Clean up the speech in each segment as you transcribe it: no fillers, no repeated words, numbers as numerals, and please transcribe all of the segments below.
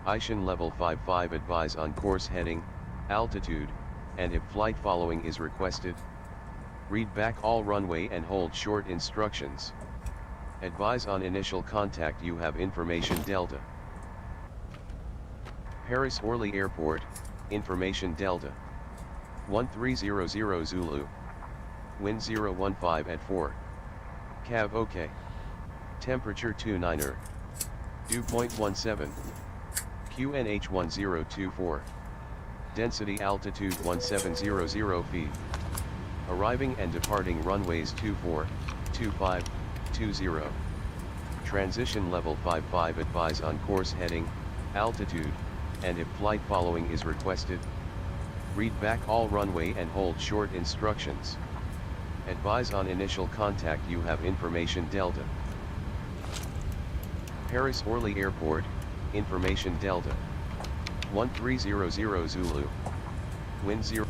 Ishan level 55 advise on course heading, altitude, and if flight following is requested. Read back all runway and hold short instructions. Advise on initial contact you have information Delta. Paris Orly Airport, information Delta. 1300 Zulu. Wind 015 at 4. Cav OK. Temperature 29er. Dew point 17. QNH 1024. Density altitude 1700 feet. Arriving and departing runways 24, 25, 20. Transition level 55 advise on course heading, altitude, and if flight following is requested. Read back all runway and hold short instructions. Advise on initial contact you have information Delta. Paris Orly Airport, information Delta. 1300 Zulu. Wind 0.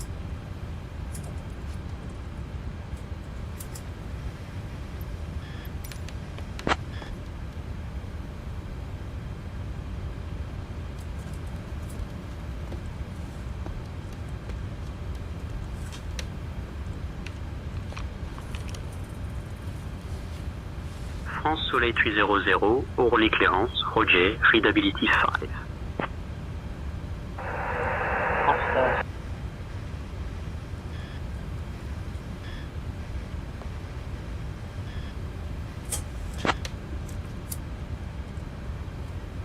France Soleil 300, Orly clearance, Roger, readability 5.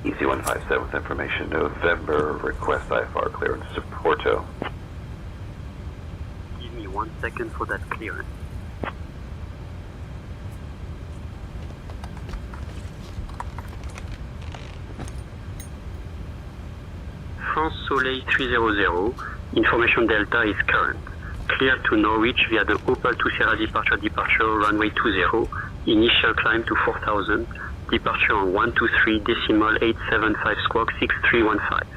Easy 157 with information November, request IFR clearance to Porto. Give me 1 second for that clearance. France Soleil 300, information Delta is current. Clear to Norwich via the Opal to Sierra departure runway 20, initial climb to 4000, departure on 123.875 squawk 6315.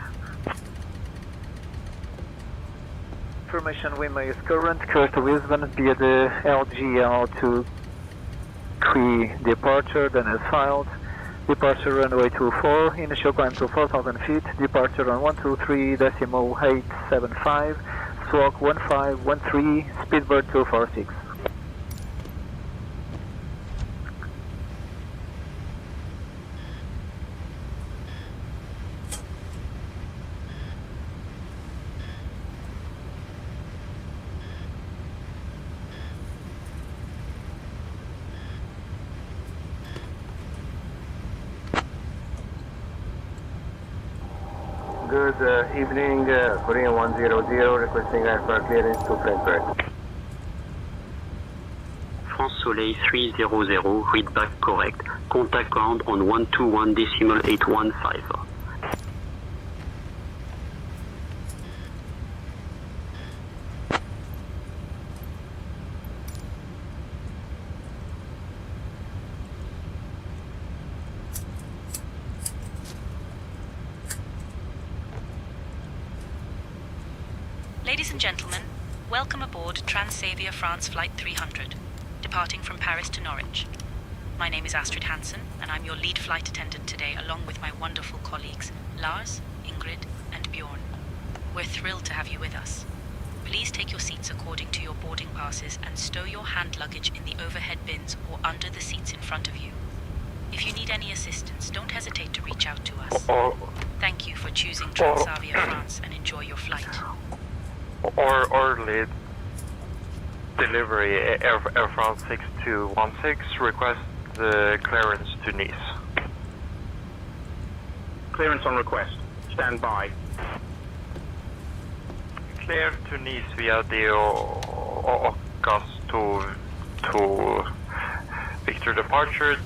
Information Wima is current, clear to Lisbon via the LGL 23 departure, then as filed. Departure runway 24, initial climb to 4,000 feet, departure on 123.875, squawk 1513, speedbird 246. Good evening, Korean 100, requesting IFR clearance to Frankfurt. France Soleil 300, read back correct. Contact ground on 121.815. Ladies and gentlemen, welcome aboard Transavia France Flight 300, departing from Paris to Norwich. My name is Astrid Hansen, and I'm your lead flight attendant today, along with my wonderful colleagues, Lars, Ingrid, and Bjorn. We're thrilled to have you with us. Please take your seats according to your boarding passes and stow your hand luggage in the overhead bins or under the seats in front of you. If you need any assistance, don't hesitate to reach out to us. Thank you for choosing Transavia France and enjoy your flight. Orly delivery Air France 6216, request the clearance to Nice. Clearance on request. Stand by. Clear to Nice via the Ocas to Victor departure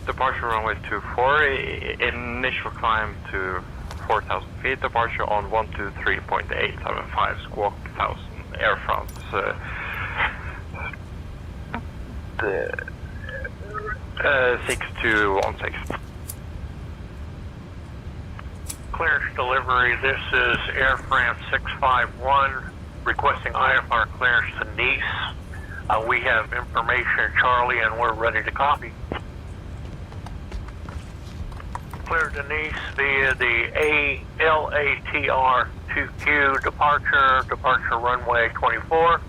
runway 24, initial climb to 4,000 feet, departure on 123.875 squawk 1000, Air France 6216. Clearance delivery, this is Air France 651, requesting IFR clearance to Nice. We have information Charlie and we're ready to copy. clear to Nice via the ALATR 2Q departure runway 24.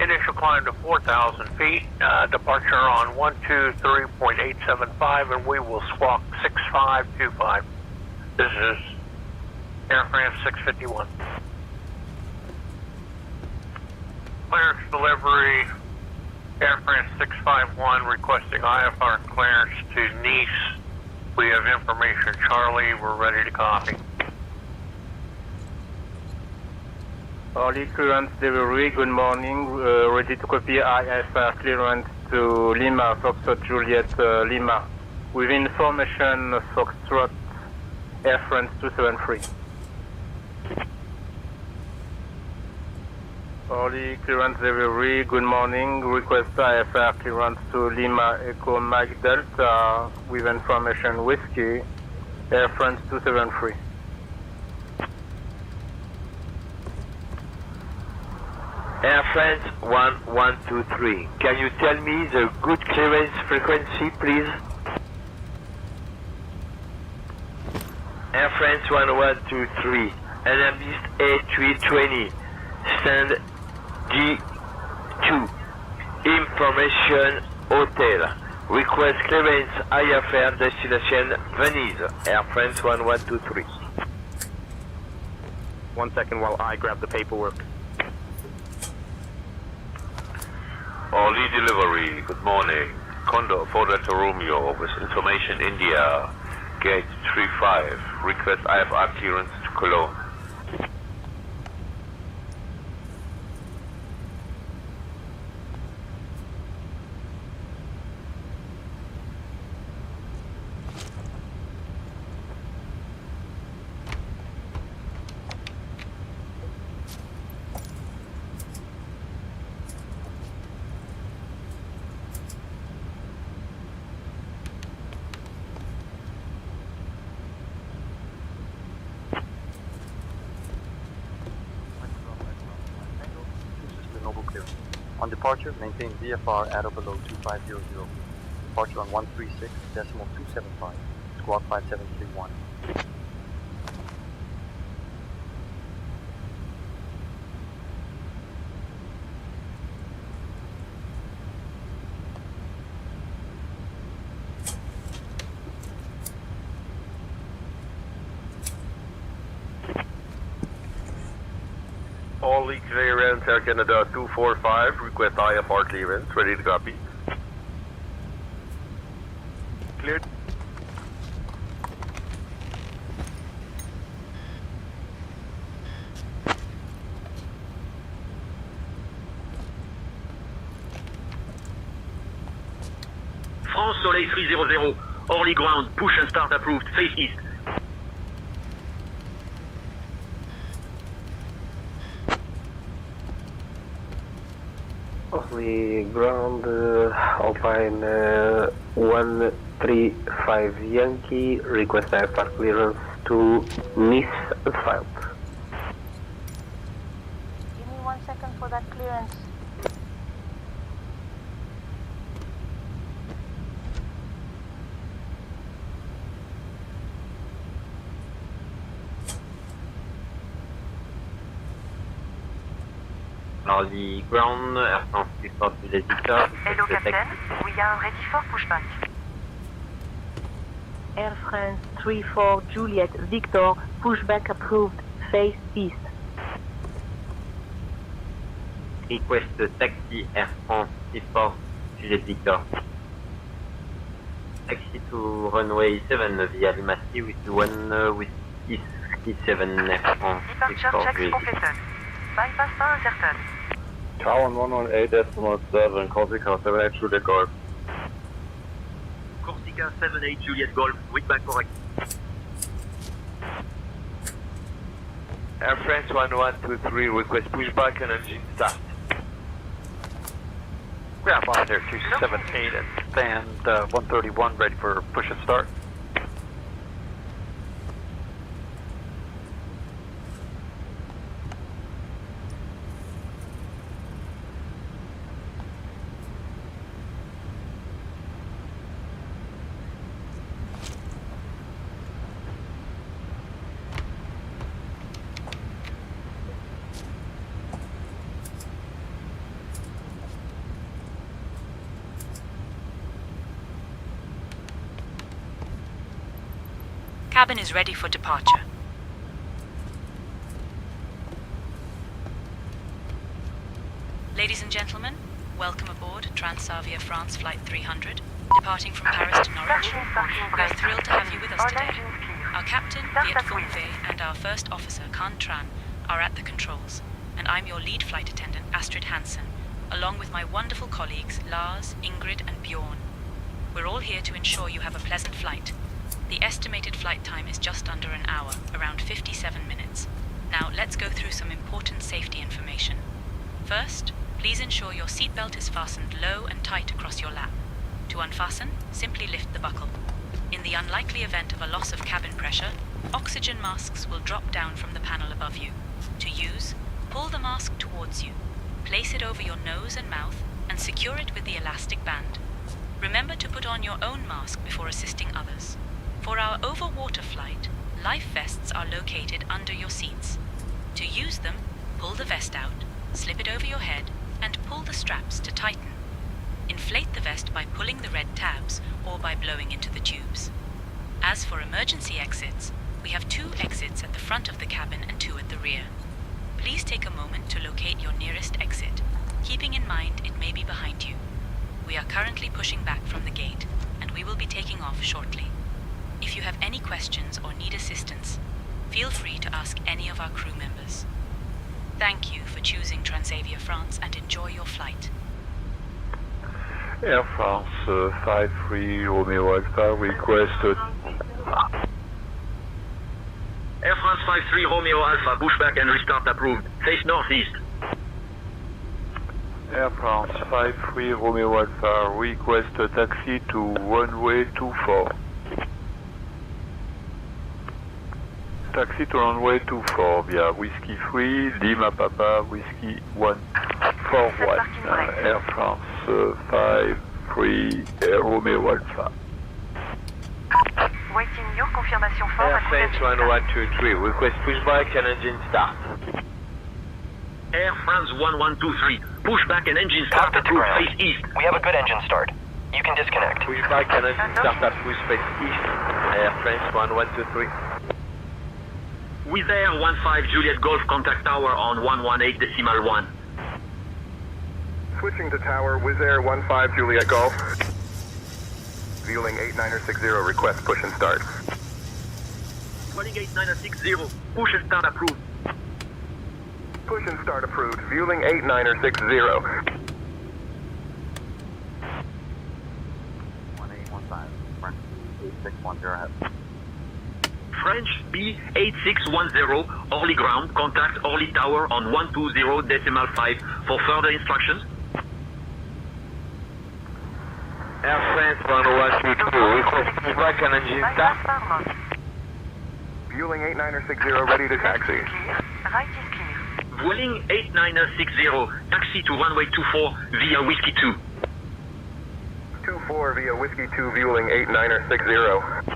Initial climb to 4,000 feet, departure on 123.875, and we will squawk 6525. This is Air France 651. Clearance delivery, Air France 651 requesting IFR clearance to Nice. We have information, Charlie, we're ready to copy. Orly clearance delivery, good morning. Ready to copy IFR clearance to Lima, Foxtrot Juliet Lima. With information Foxtrot Air France 273. Orly clearance delivery, good morning. Request IFR clearance to Lima Echo Mike Delta with information Whiskey, Air France 273. Air France 1123. Can you tell me the good clearance frequency, please? Air France 1123. Airbeast A320. Stand G2. Information Hotel. Request clearance IFR destination Venise. Air France 1123. 1 second while I grab the paperwork. Orly delivery, good morning. Condor 4 Delta Romeo with information India, gate 35. Request IFR clearance to Cologne. On departure, maintain VFR at or below 2500. Departure on 136.275. Squawk 5731. Orly clearance Air Canada 245. Request IFR clearance. Ready to copy. Cleared. France Soleil 300. Orly ground. Push and start approved. Face east. Orly ground, Alpine 135 Yankee, request IFR clearance to Nice asphalt. Give me 1 second for that clearance. Orly ground, Air France 640 Victor. Hello Captain, we are ready for pushback. Air France 34 Juliet Victor, pushback approved, face east. Request taxi Air France 34 Juliet Victor. Taxi to runway 7 via Lima Sea with 1 with 67 Air France Departure 64 checks Juliet. completed. Bypass pas uncertain. Tower 118.7, Corsica 78 Juliet Golf. Corsica 78 Juliet Golf. Wingback correct. Air France 1123, request pushback and engine start. Grab on there 278 and stand 131 ready for push and start. Cabin is ready for departure. Ladies and gentlemen, welcome aboard Transavia France Flight 300, departing from Paris to Norwich. We are thrilled to have you with us today. Our captain, Viet Phong Ve, and our first officer, Can Tran, are at the controls, and I'm your lead flight attendant, Astrid Hansen, along with my wonderful colleagues, Lars, Ingrid, and Bjorn. We're all here to ensure you have a pleasant flight. The estimated flight time is just under an hour, around 57 minutes. Now, let's go through some important safety information. First, please ensure your seatbelt is fastened low and tight across your lap. To unfasten, simply lift the buckle. In the unlikely event of a loss of cabin pressure, oxygen masks will drop down from the panel above you. To use, pull the mask towards you. Place it over your nose and mouth and secure it with the elastic band. Remember to put on your own mask before assisting others. For our overwater flight, life vests are located under your seats. To use them, pull the vest out, slip it over your head, and pull the straps to tighten. Inflate the vest by pulling the red tabs or by blowing into the tubes. As for emergency exits, we have 2 exits at the front of the cabin and 2 at the rear. Please take a moment to locate your nearest exit, keeping in mind it may be behind you. We are currently pushing back from the gate, and we will be taking off shortly. If you have any questions or need assistance, feel free to ask any of our crew members. Thank you for choosing Transavia France and enjoy your flight. Air France 53 Romeo Alpha request. Air France 53 Romeo Alpha, pushback and restart approved. Face northeast. Air France 53 Romeo Alpha request a taxi to runway 24. Taxi to runway 24 via Whiskey 3, Lima Papa, Whiskey 141, Air France 53 Romeo Alpha. Waiting your confirmation for Air France 1123, request pushback and engine start. Air France 1123, pushback and engine start approved, face east. We have a good engine start. You can disconnect. Pushback and engine start approved, face east. Air France 1123. With Air 15 Juliet Golf, contact tower on 118.1. Switching to tower, Wizz Air 15 Juliet Golf. Vueling 8960, request push and start. Vueling 8960, push and start approved. Push and start approved, Vueling 8960. 1815, French 8610. French B8610, Orly ground, contact Orly tower on 120.5 for further instructions. Air France 1122, request pushback and engine start. Vueling 8960, ready to taxi. Vueling 8960, taxi to runway 24 via Whiskey 2. 24 via Whiskey 2, Vueling 8960.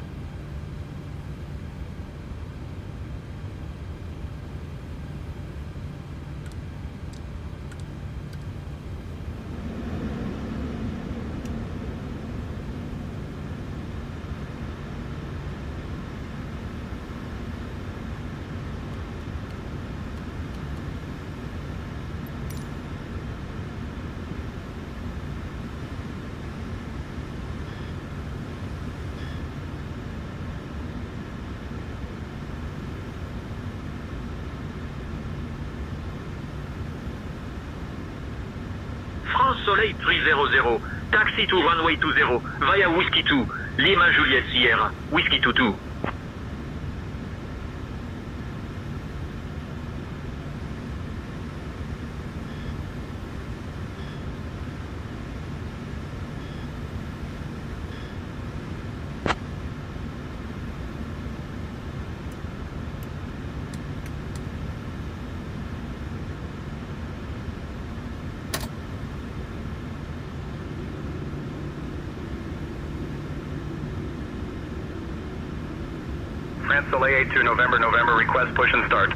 France Soleil 300, taxi to runway 20 via Whiskey 2, Lima Juliet Sierra, Whiskey 22. France Soleil 82 November, request push and start.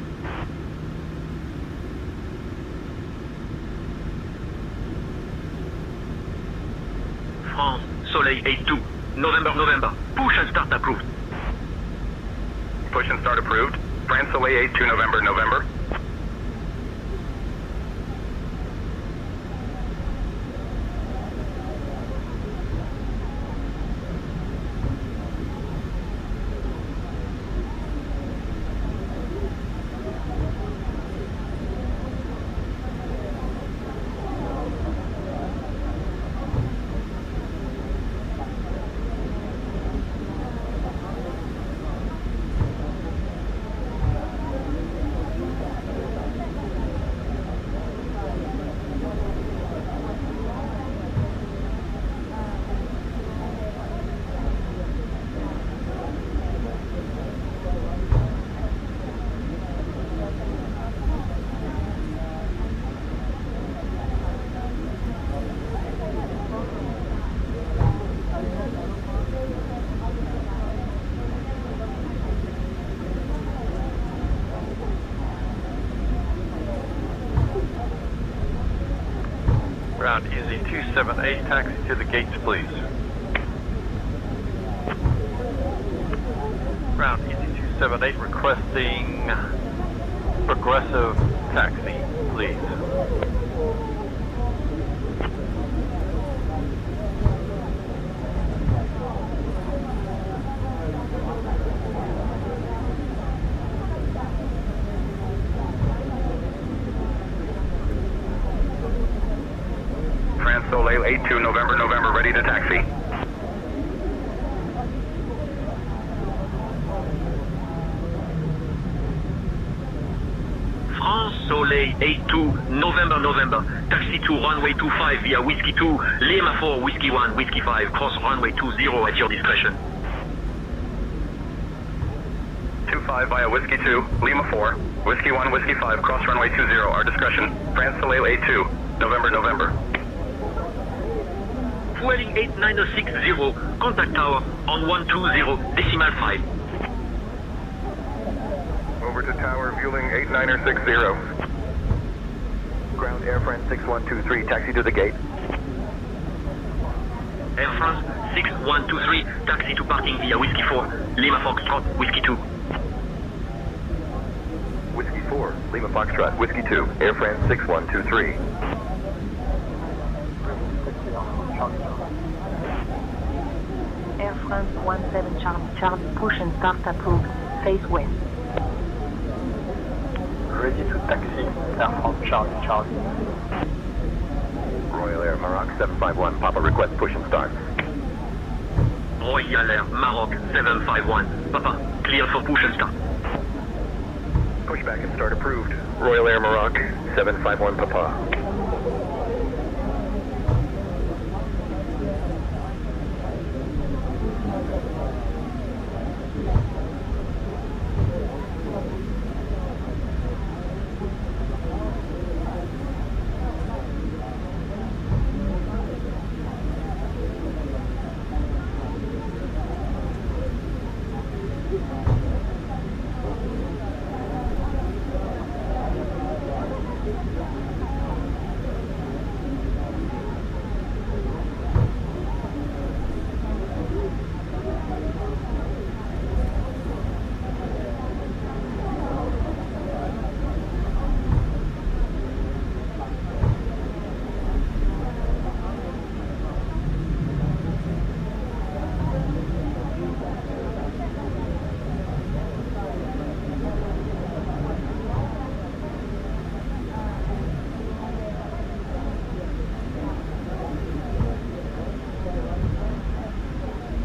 France Soleil 82, November, push and start approved. push and start approved. France Soleil 82 November, November. Ground Easy 278, taxi to the gates, please. Ground Easy 278, requesting progressive taxi, please. France Soleil 82 November, November, ready to taxi. France Soleil 82 November, November, taxi to runway 25 via Whiskey 2, Lima 4, Whiskey 1, Whiskey 5, cross runway 20 at your discretion. 25 via Whiskey 2, Lima 4, Whiskey 1, Whiskey 5, cross runway 20, our discretion. France Soleil 82 November, November. Fueling 8960, contact tower on 120.5. Over to tower, fueling 8960. Ground Air France 6123, taxi to the gate. Air France 6123, taxi to parking via Whiskey 4, Lima Foxtrot, Whiskey 2. Whiskey 4, Lima Foxtrot, Whiskey 2, Air France 6123. Air France 17 Charlie, push and start approved. Face west. Ready to taxi, Air France Charlie. Royal Air Maroc 751, Papa request push and start. Royal Air Maroc 751, Papa, clear for push and start. Pushback and start approved. Royal Air Maroc 751, Papa.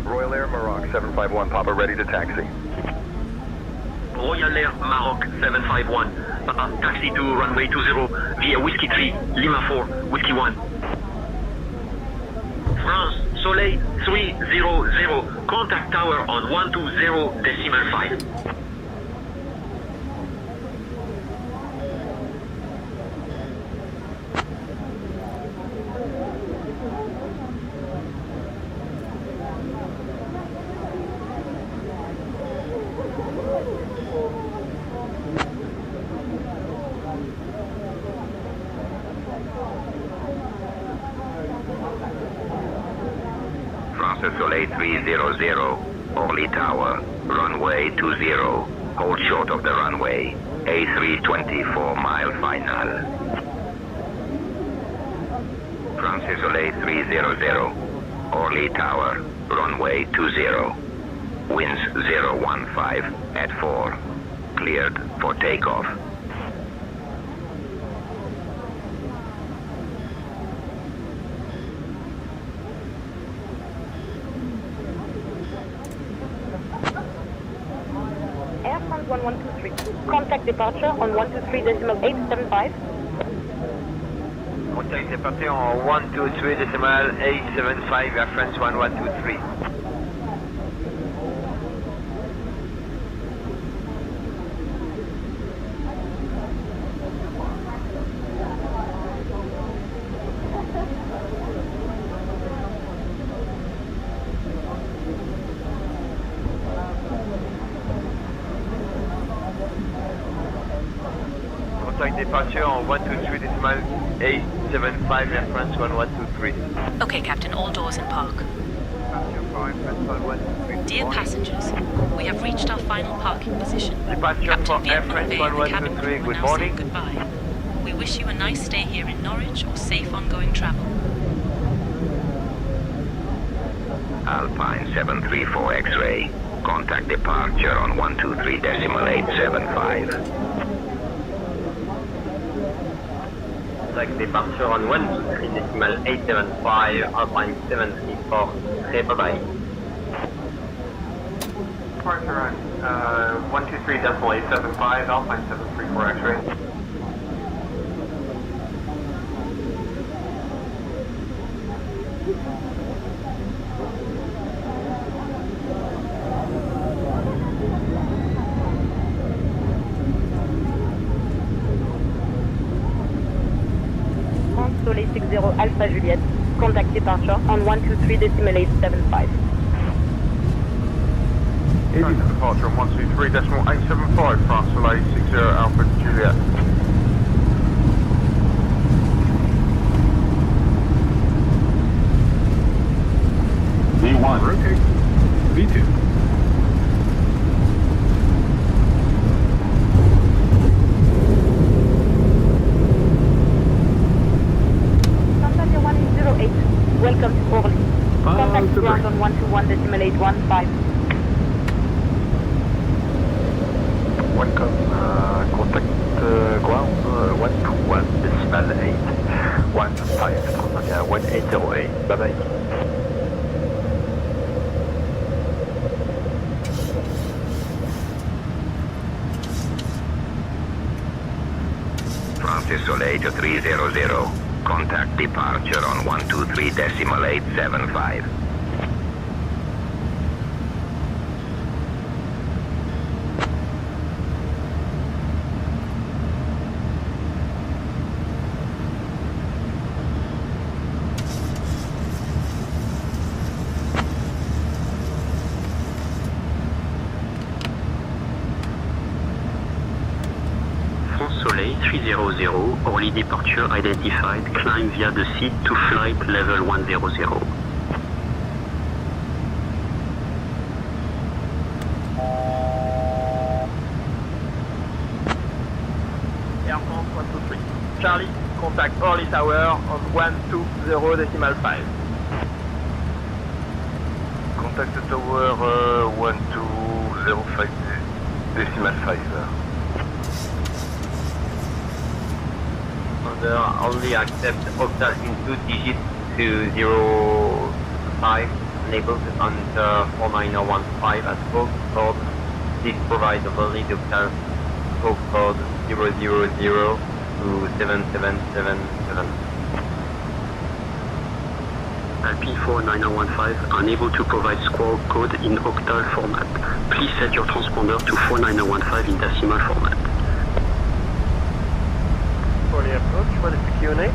Royal Air Maroc 751, Papa ready to taxi. Royal Air Maroc 751, Papa, taxi to runway 20 via Whiskey 3, Lima 4, Whiskey 1. France Soleil 300, contact tower on 120.5. France Soleil 300, Orly Tower, runway 20. hold short of the runway. A324 mile final. France Soleil 300, Orly Tower, runway 20. Winds 015 at 4. Cleared for takeoff. Air France 1123. Contact departure on 123.875. Contact departure on 123.875 Air France 1123. Contact departure on 123.875 Air France 1123. Okay, Captain, all doors in park. Dear passengers, we have reached our final parking position. Departure for Air France 1123, good morning. Goodbye. We wish you a nice stay here in Norwich or safe ongoing travel. Alpine 734 X-ray. Contact departure on 123.875. Contact departure on 123.875 Alpine 734. Bye bye. Departure on 123.875 Alpine 734 X-ray. France Soleil 60 Alpha Juliet. Contact departure on 123.875. Contact departure on 123.875 France Soleil 60 Alpha Juliet. V1. Rotate. V2. Santander 108. Welcome to Orly. Contact ground on 121.815. Welcome, contact ground 121.815, Santander 1808, bye bye. France Soleil 300. Contact departure on 123.875. France Soleil 300, Orly departure identified, climb via the seat to flight level 100. Air France 123. Charlie, contact Orly Tower on 120.5. Contact the tower 1205.5. Only accept octal in 2 digits to 05 enabled under 49015 at code code. Please provide only the octal code code 000 to 7777. Alpine 49015 unable to provide squawk code in octal format. Please set your transponder to 49015 in decimal format. Orly approach, what is the QNA?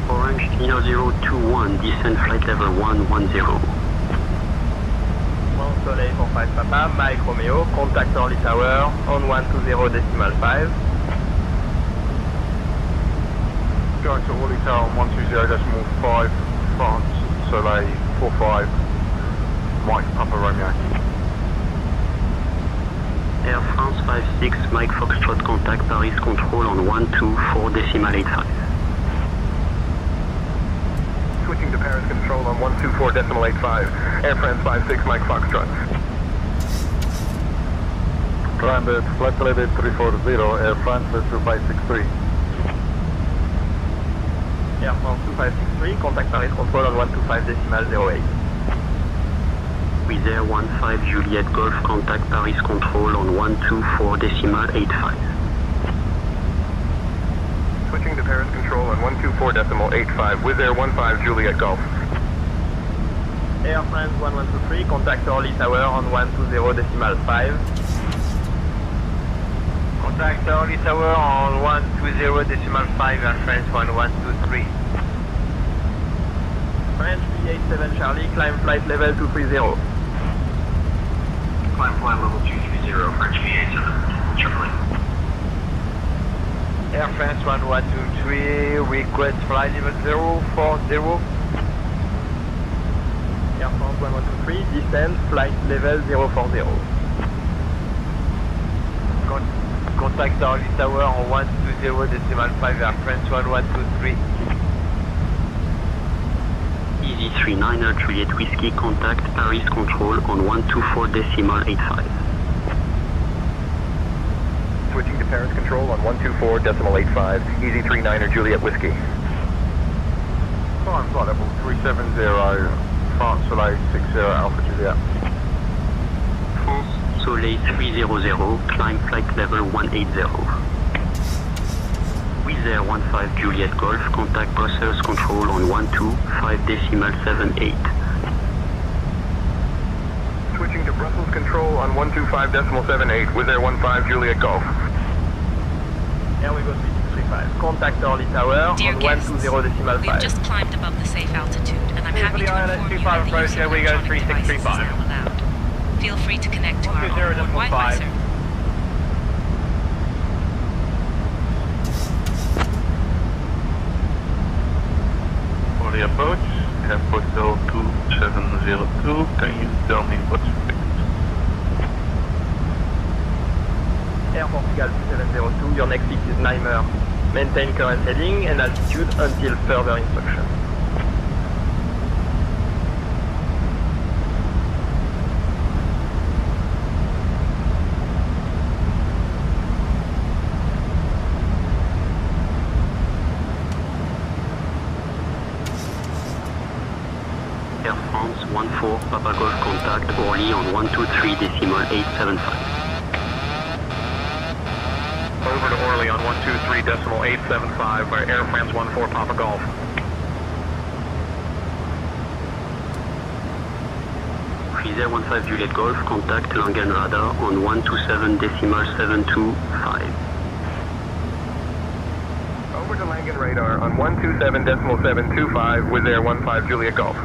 Orange Nino 021, descend flight level 110. France Soleil 45 Papa, Mike Romeo, contact Orly Tower on 120.5. Going to Orly Tower on 120.5 France Soleil 45 Mike Papa Romeo. France 56, Mike Foxtrot contact Paris Control on 124.85. Switching to Paris Control on 124.85. Air France 56, Mike Foxtrot. Climb at flight level 340, Air France 2563. Air France 2563, contact Paris Control on 125.08. Wizz Air 15 Juliet Golf, contact Paris Control on 124.85. Switching to Paris Control on 124.85. Wizz Air 15 Juliet Golf. Air France 1123, contact Orly Tower on 120.5. Contact Orly Tower on 120.5, Air France 1123. French 387 Charlie, climb flight level 230. Climb flight level 230, French V87, Charlie. Air France 1123, request flight level 040. Air France 1123, descend, flight level 040. Contact Orly Tower on 120.5, Air France 1123. Easy 39er Juliet Whiskey, contact Paris Control on 124.85. Switching to Paris Control on 124.85. Easy 39er Juliet Whiskey. Climb flight level 370, France Soleil 60 Alpha Juliet. France Soleil 300, climb flight level 180. Wizz Air 15 Juliet Golf, contact Brussels Control on 125.78. Switching to Brussels Control on 125.78. Wizz Air 15 Juliet Golf. Here we go 365. Contact Orly Tower Dear on guests, 120.5. we've just climbed above the safe altitude, and I'm happy to inform you that the use of Here we go, electronic devices is 3635. now allowed. Feel free to connect to our 120.5. onboard Wi-Fi service. For the approach, Airport 2702, can you tell me what's fixed? Air Portugal 2702, your next fix is Nijmegen. Maintain current heading and altitude until further instruction. Air France 14 Papa Golf, contact Orly on 123.875. Over to Orly on 123.875 by Air France 14 Papa Golf. Wizz Air 15 Juliet Golf, contact Langen Radar on 127.725. Over to Langen Radar on 127.725. Wizz Air 15 Juliet Golf.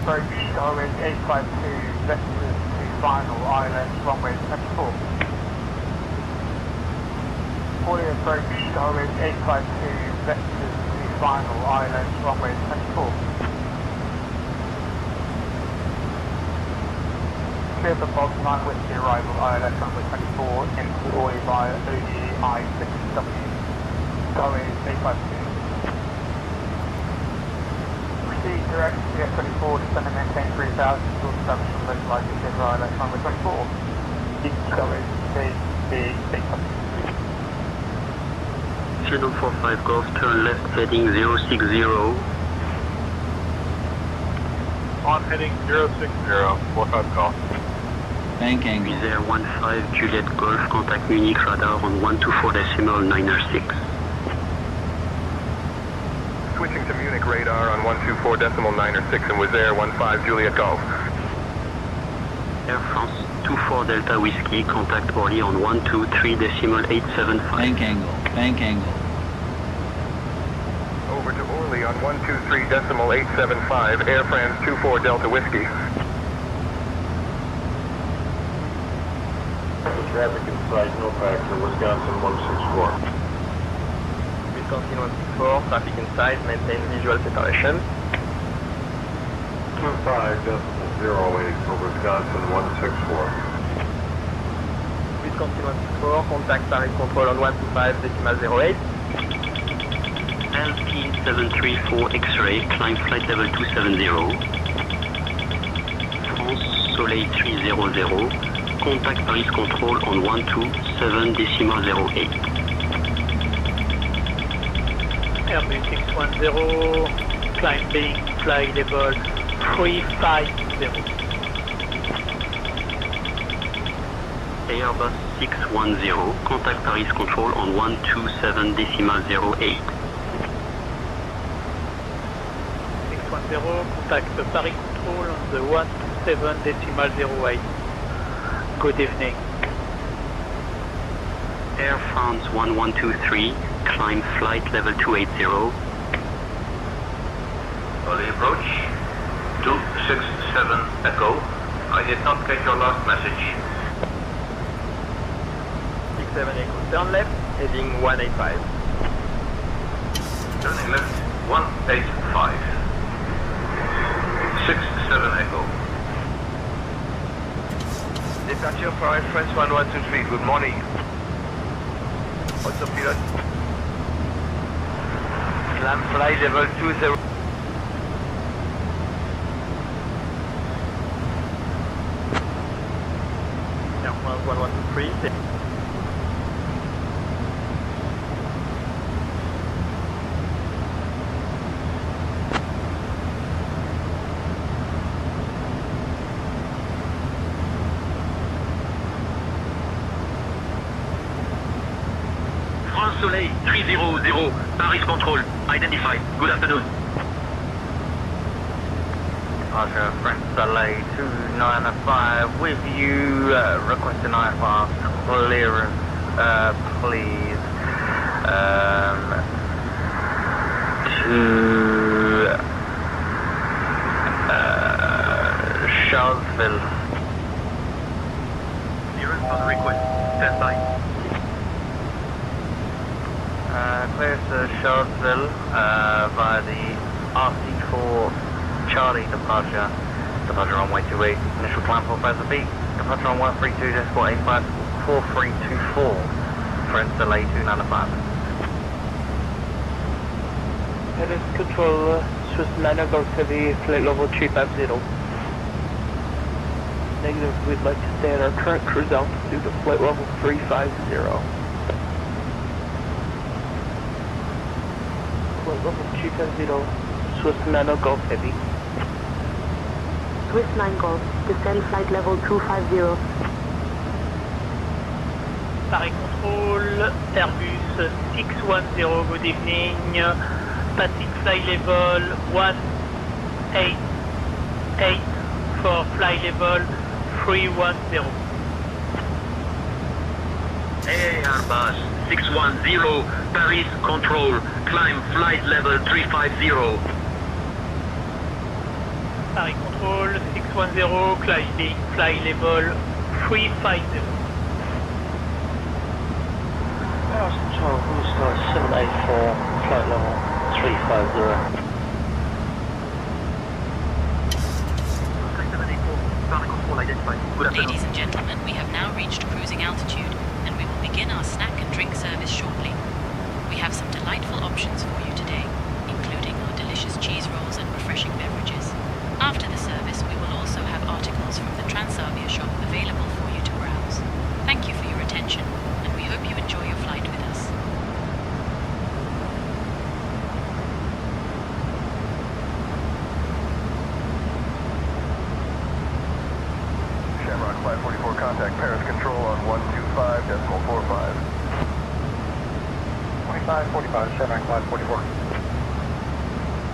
Approach Darwin 852, vectors to final island, runway 24. Fully approach Darwin 852, vectors to final island, runway 24. Clear for Bob 9 Whiskey arrival, ILS runway 24, into Orly via OGI 6W, Darwin 852. Direct CF24, descend and maintain 3000, to establish and localize the Israel ILS runway 24. Going Channel 45 Golf, turn left heading 060. On heading 060, 45 Golf. Bank angle. Wizz Air 15 Juliet Golf, contact Munich Radar on 124.906. Switching to Munich Radar on 124.906 and Wizz Air 15 Juliet Golf. Air France 24 Delta Whiskey, contact Orly on 123.875. Bank angle. Over to Orly on 123.875, Air France 24 Delta Whiskey. Traffic inside, no factor, Wisconsin 164. Wisconsin 164, traffic inside, maintain visual separation. 25.08 for Wisconsin 164. Wisconsin 164, contact Paris Control on 125.08. LP 734 X-ray, climb flight level 270. France Soleil 300, contact Paris Control on 127.08. Airbus 610, climbing, fly level 350. Airbus 610, contact Paris Control on 127.08. 610, contact Paris Control on the 127.08. Good evening. Air France 1123, climb flight level 280. Early approach. 267 Echo. I did not get your last message. 67 Echo, turn left, heading 185. Turning left, 185. 67 Echo. Departure for Air France 1123, good morning. Autopilot. Climb flight level 20. Air France 1123. France Soleil 300, Paris Control, identified. Good afternoon. Departure French Soleil 295 with you, requesting IFR clearance, please, to Charlesville. Clearance on request. Stand by. Clear to Charlottesville via the RC4 Charlie departure. Departure on runway 28, initial climb 4,000 feet. Departure on 132.85 4324. French Delay 295. Paris Control, Swiss Liner Golf Heavy, flight level 350. Negative, we'd like to stay at our current cruise altitude of flight level 350. Flight level 350, Swiss Nano Golf Heavy. Swiss 9 Golf, descend flight level 250. Paris Control, Airbus 610, good evening. Passing flight level 188 for flight level 310. Airbus 610, Paris Control, climb flight level 350. Paris Control, 610, climbing flight level 350. Paris Control, Houston 784, flight level 350. Ladies and gentlemen, we have now reached cruising altitude, and we will begin our snack and drink service shortly. We have some delightful options for you today, including our delicious cheese rolls and refreshing beverages. After the service, we will also have articles from the Transavia shop available for you to browse. Thank you for your attention, and we hope you enjoy your flight with us. Shamrock 544, contact Paris Control on 125.45. 2545, Shamrock 544.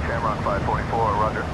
Shamrock 544, roger.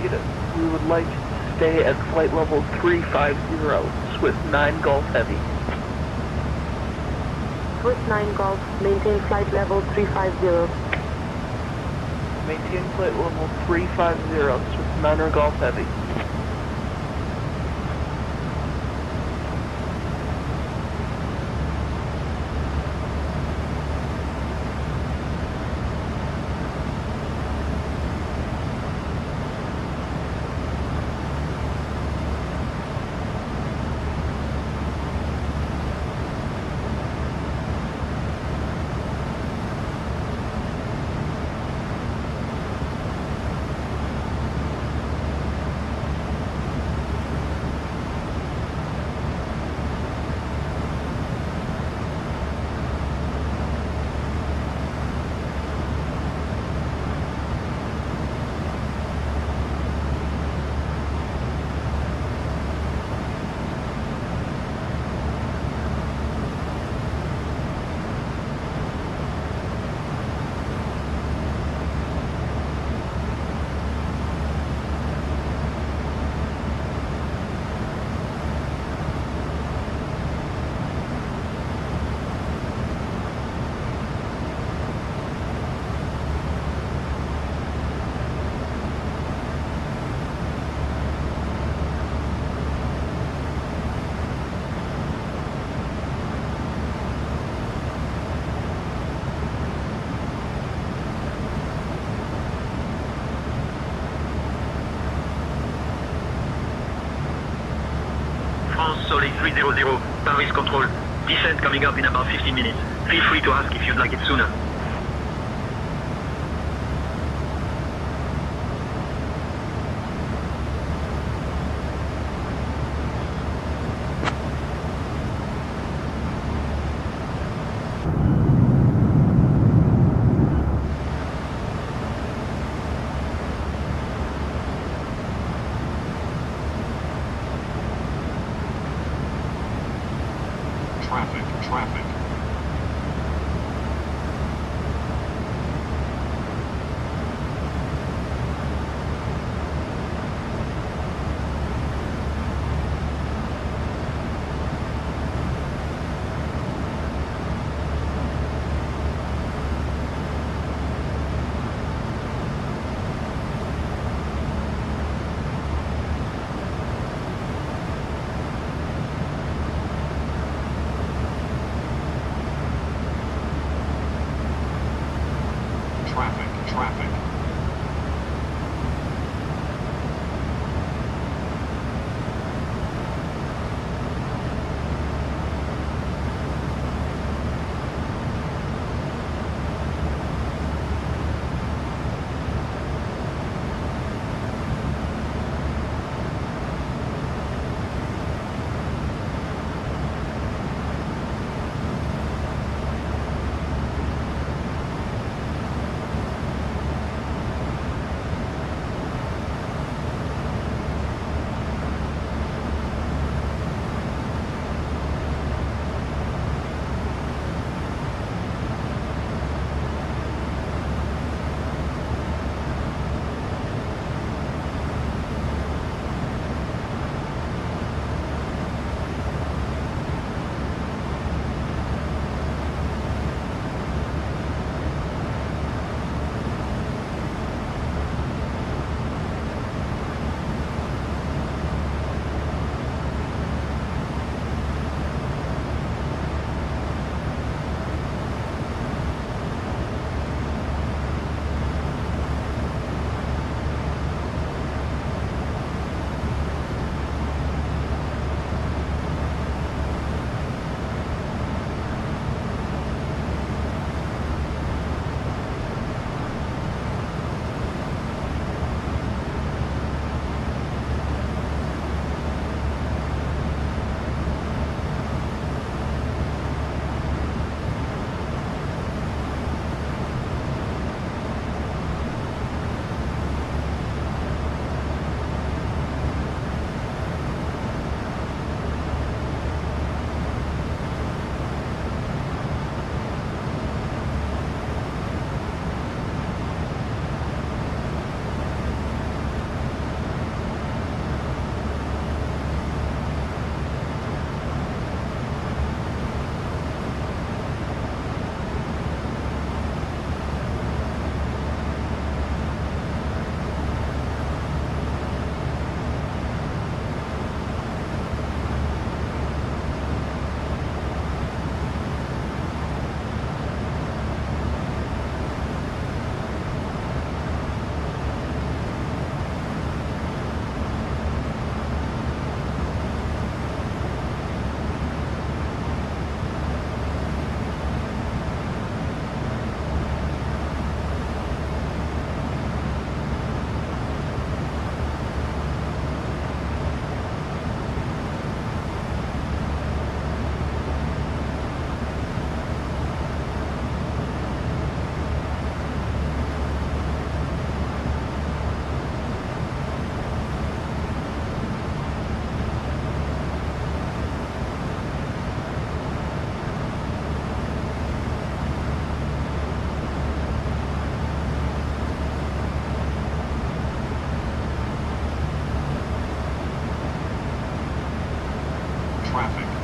Negative. We would like to stay at flight level 350, Swiss 9 Golf Heavy. Swiss 9 Golf, maintain flight level 350. Maintain flight level 350, Swiss 9 Golf Heavy. Soleil 300, Paris Control. Descent coming up in about 15 minutes. Feel free to ask if you'd like it sooner. Traffic.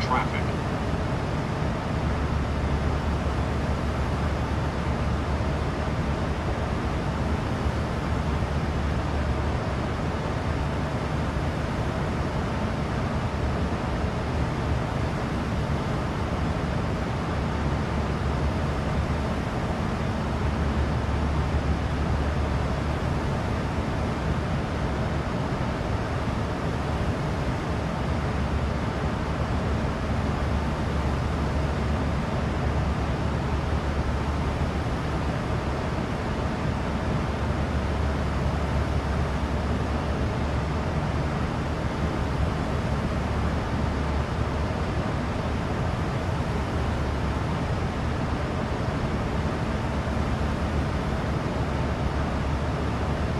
traffic.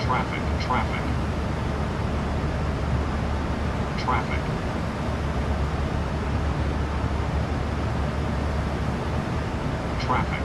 Traffic, traffic. Traffic. Traffic.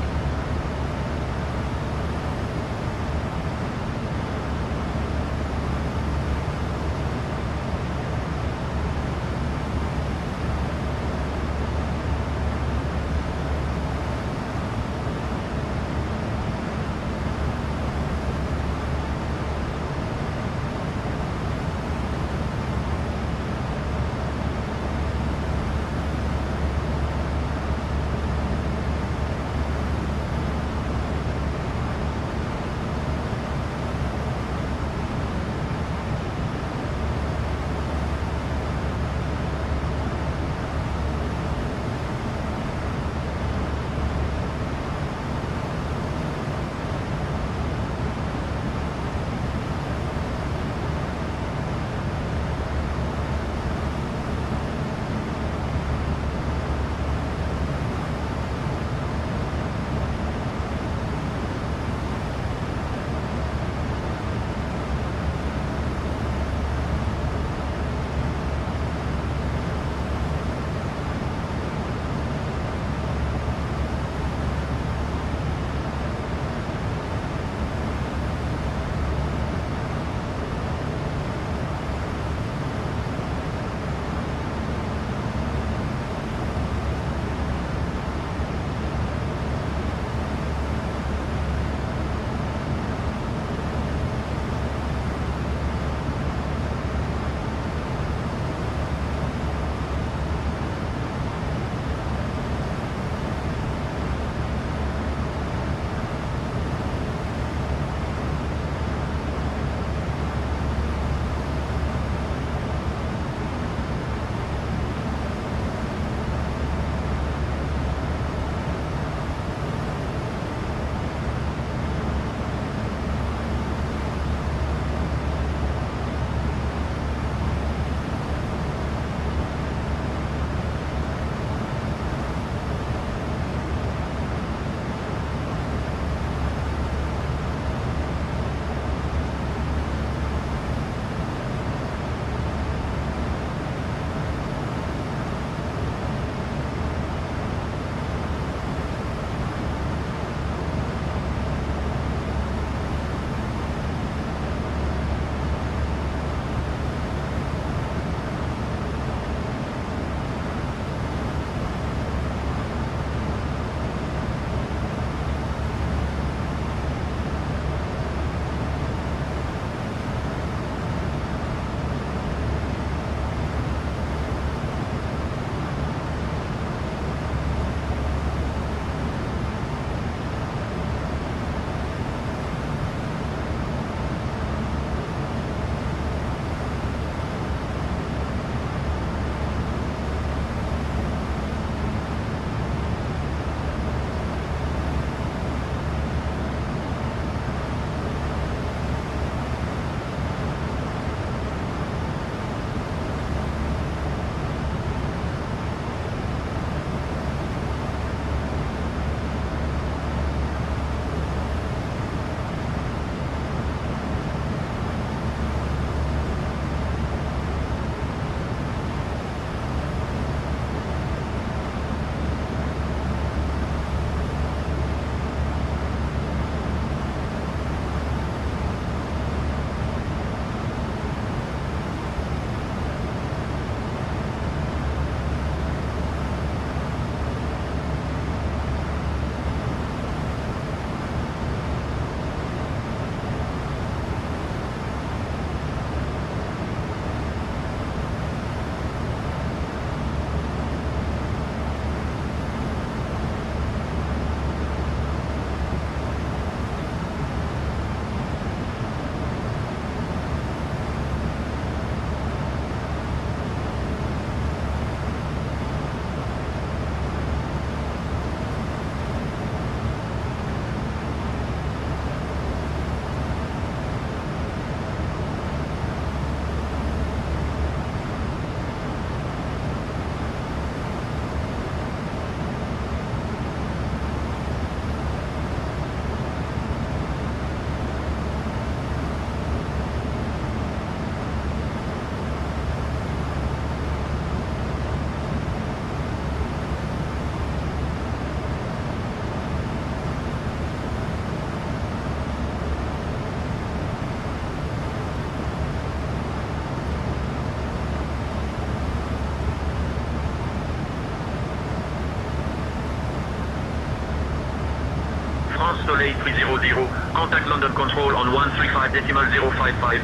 Soleil 300, contact London Control on 135.055.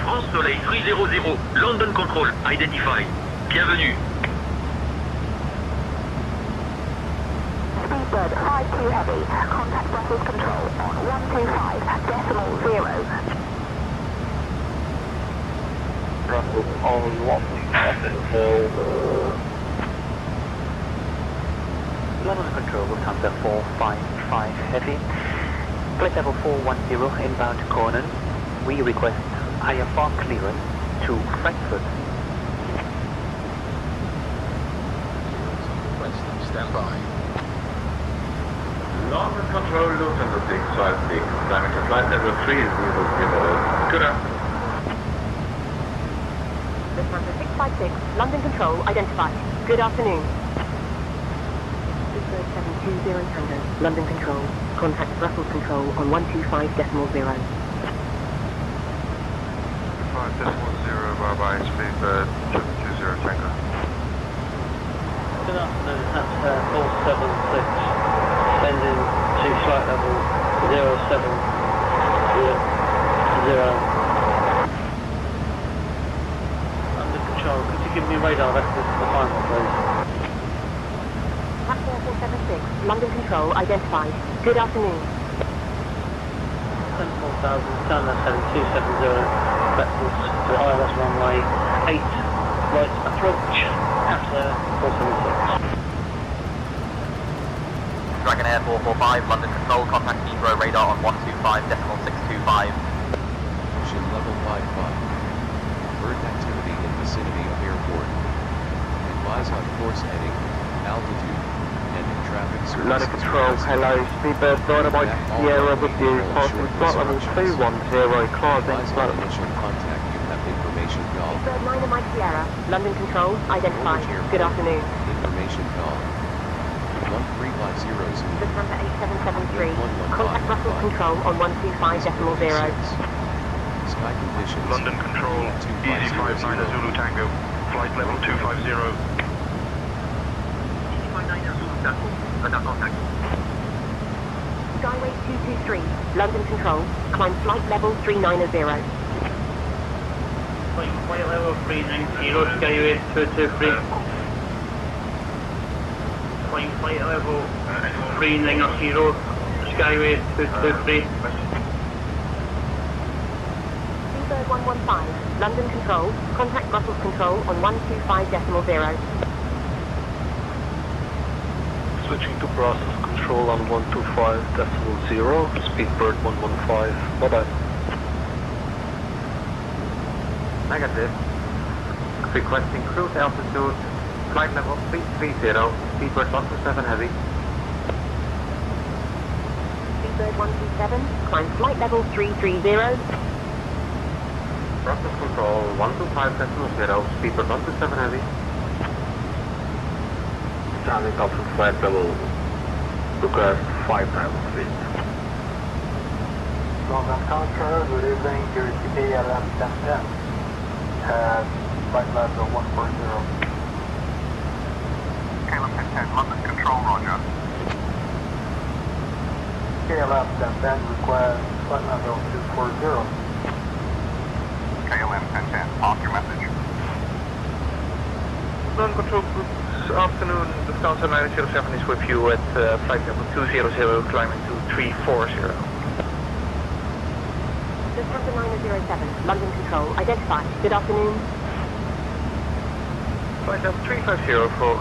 France Soleil 300, London Control, identified. Bienvenue. Speedbird 52 Heavy, contact Brussels Control on 125.0. Brussels on 1.5. London Control, Lufthansa 455 Heavy. Flight level 410 inbound to Cornyn. We request IFR clearance to Frankfurt. Stand by. London Control, Lufthansa 656, climbing to flight level 300. Good afternoon. Lufthansa 656, London Control, identified. Good afternoon. Speedbird 720 Tango, London Control, contact Brussels Control on 125.0. 5.0, bye-bye, Speedbird 720 Tango. Good afternoon, that's 476, descending to flight level 070. Under control, could you give me radar reference for the final, please? Platform 476, London Control, identified. Good afternoon. 74,000, China 7270. Vessels to ILS runway 8, right approach, after 476. Dragonair 445, London Control, contact Heathrow radar on 125.625. Ocean level 55. Bird activity in vicinity of airport. Advise on course heading, altitude, and in traffic service. London Control, hello, Speedbird Dynamite Sierra with you, passing flight level 210, climbing flight level. Initial contact, you have information call. Speedbird 9 Mike Sierra, London Control, identified. Good afternoon. Information call. 1350. Lufthansa 8773, contact Brussels Control on 125.0. Sky conditions. London Control, Easy 59 Zulu Tango, flight level 250. Skyway 223, London Control, climb flight level 390. Flight level 390, Skyway 223. Flight level 390, Skyway 223. Seabird 115, London Control, contact Brussels Control on 125.0. Switching to Brussels Control on 125.0, Speedbird 115, bye-bye. Negative. Requesting cruise altitude, flight level 330, Speedbird 127 Heavy. Seabird 127, climb flight level 330. Brussels Control 125.0, Speedbird 127 Heavy. Standing up from flight level, request 5 times speed. London Control, good evening, here is KLM 1010. Flight level 140. KLM 1010, London Control, roger. KLM 1010, request flight level 240. KLM 1010, pass your message. London Control, good afternoon. Lufthansa 907 is with you at flight level 200, climbing to 340. Lufthansa 907, London Control, identified. Good afternoon. Flight level 350 for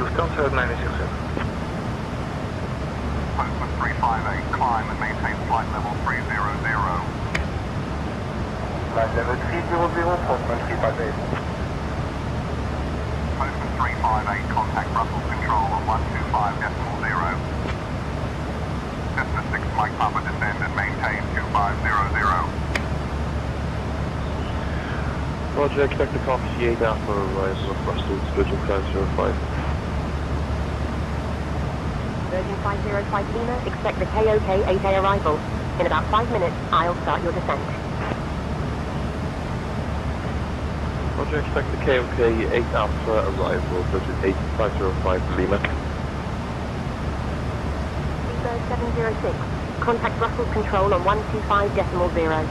Lufthansa 907. Postman 358, climb and maintain flight level 300. Flight level 300, Postman 358. Postman 358, contact Brussels Control on 125.0. Cessna 6 Mike Papa, descend and maintain 2500. Roger, expect the copy 8 Alpha arrival of Brussels, Virgin Cloud 05. Virgin 505 Lima, expect the KOK 8A arrival. In about 5 minutes, I'll start your descent. Roger, expect the KOK 8 Alpha arrival, Virgin 8505 Lima. Speedbird 706, contact Brussels Control on 125.0.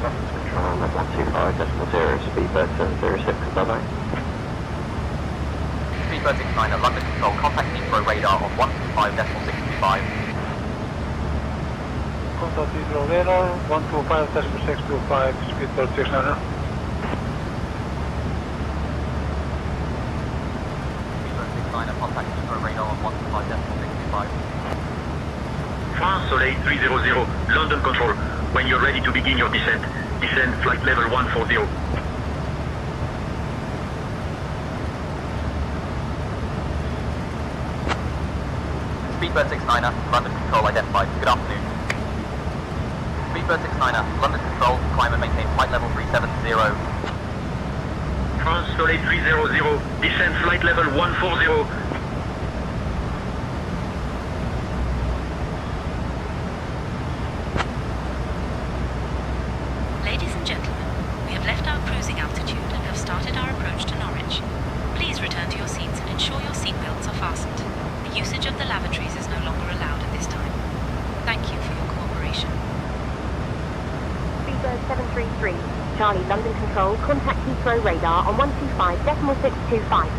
Brussels Control on 125.0, Speedbird 706, bye-bye. Speedbird 69 at London Control, contact Heathrow radar on 125.625. Contact Heathrow radar, 125.625, Speedbird 69. Contact Heathrow radar on 125.625. France Soleil 300, London Control. When you're ready to begin your descent, descend flight level 140. Speedbird 69er, London Control identified. Good afternoon. Speedbird 69er, London Control, climb and maintain flight level 370. France Soleil 300, descend flight level 140. Ladies and gentlemen, we have left our cruising altitude and have started our approach to Norwich. Please return to your seats and ensure your seatbelts are fastened. The usage of the lavatories is no longer allowed at this time. Thank you for your cooperation. Speedbird 733, Charlie London Control, contact Heathrow radar on 125.625.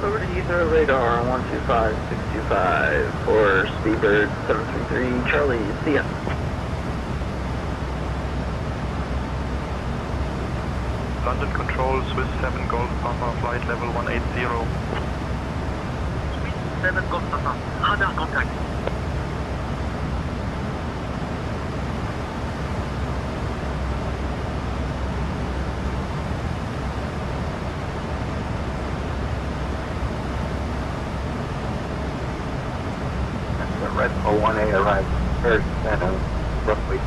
Over to Heathrow radar on 125.625 for Speedbird 733, Charlie, see ya. London Control, Swiss 7 Golf Papa, flight level 180. Swiss 7 Golf Papa, radar contact. Red 01A arrives first at roughly 10.